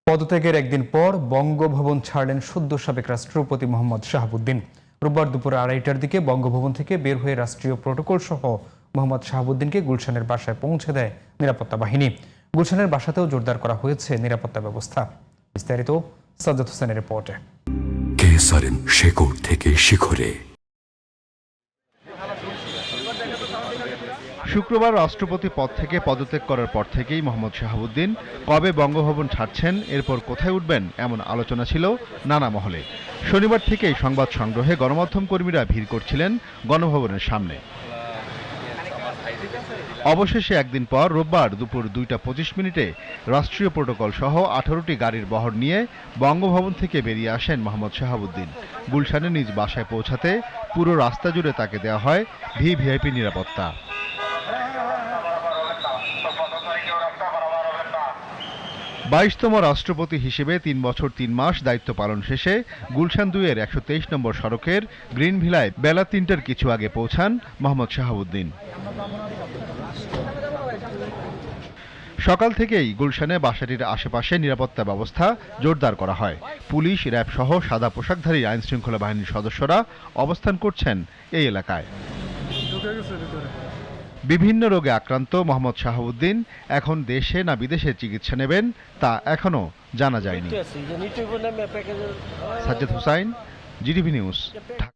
পদত্যাগের একদিন পর বঙ্গভবন ছাড়লেন সদ্য সাবেক রাষ্ট্রপতি মোহাম্মদ শাহাবুদ্দিন। রোববার দুপুর 2:30টার দিকে বঙ্গভবন থেকে বের হয়ে রাষ্ট্রীয় প্রটোকল সহ মোহাম্মদ শাহাবুদ্দিনকে গুলশানের বাসায় পৌঁছে দেয় নিরাপত্তা বাহিনী। গুলশানের বাসাতেও জোরদার করা হয়েছে নিরাপত্তা ব্যবস্থা। বিস্তারিত সাজ্জাদ হোসেনের রিপোর্টে। কেসারেন শেকড় থেকে শিখরে। শুক্রবার রাষ্ট্রপতি পদ থেকে পদত্যাগ করার পর থেকেই মোহাম্মদ শাহাবুদ্দিন কবে বঙ্গভবন ছাড়ছেন, এরপর কোথায় উঠবেন এমন আলোচনা ছিল নানা মহলে। শনিবার থেকেই সংবাদ সংগ্রহে গণমাধ্যম কর্মীরা ভিড় করছিলেন গণভবনের সামনে। অবশেষে একদিন পর রোববার দুপুর 2:25 রাষ্ট্রীয় প্রটোকল সহ 18টি গাড়ির বহর নিয়ে বঙ্গভবন থেকে বেরিয়ে আসেন মোহাম্মদ শাহাবুদ্দিন। গুলশানে নিজ বাসায় পৌঁছাতে পুরো রাস্তা জুড়ে তাকে দেওয়া হয় ভিভিআইপি নিরাপত্তা। 22তম রাষ্ট্রপতি হিসেবে 3 বছর 3 মাস দায়িত্ব পালন শেষে গুলশান 2-এর 123 নম্বর সড়কের গ্রিন ভিলায় বেলা 3টার কিছু আগে পৌঁছান মোহাম্মদ শাহাবুদ্দিন। সকাল থেকেই গুলশানে বাসাটির আশেপাশে নিরাপত্তা ব্যবস্থা জোরদার করা হয়। পুলিশ, র্যাব সহ সাদা পোশাকধারী আইনশৃঙ্খলা বাহিনীর সদস্যরা অবস্থান করছেন এই এলাকায়। বিভিন্ন রোগে আক্রান্ত মোহাম্মদ শাহাবুদ্দিন এখন দেশে না বিদেশে চিকিৎসা নেবেন তা এখনো জানা যায়নি। Sajjad Hossain, GTV news, Dhaka.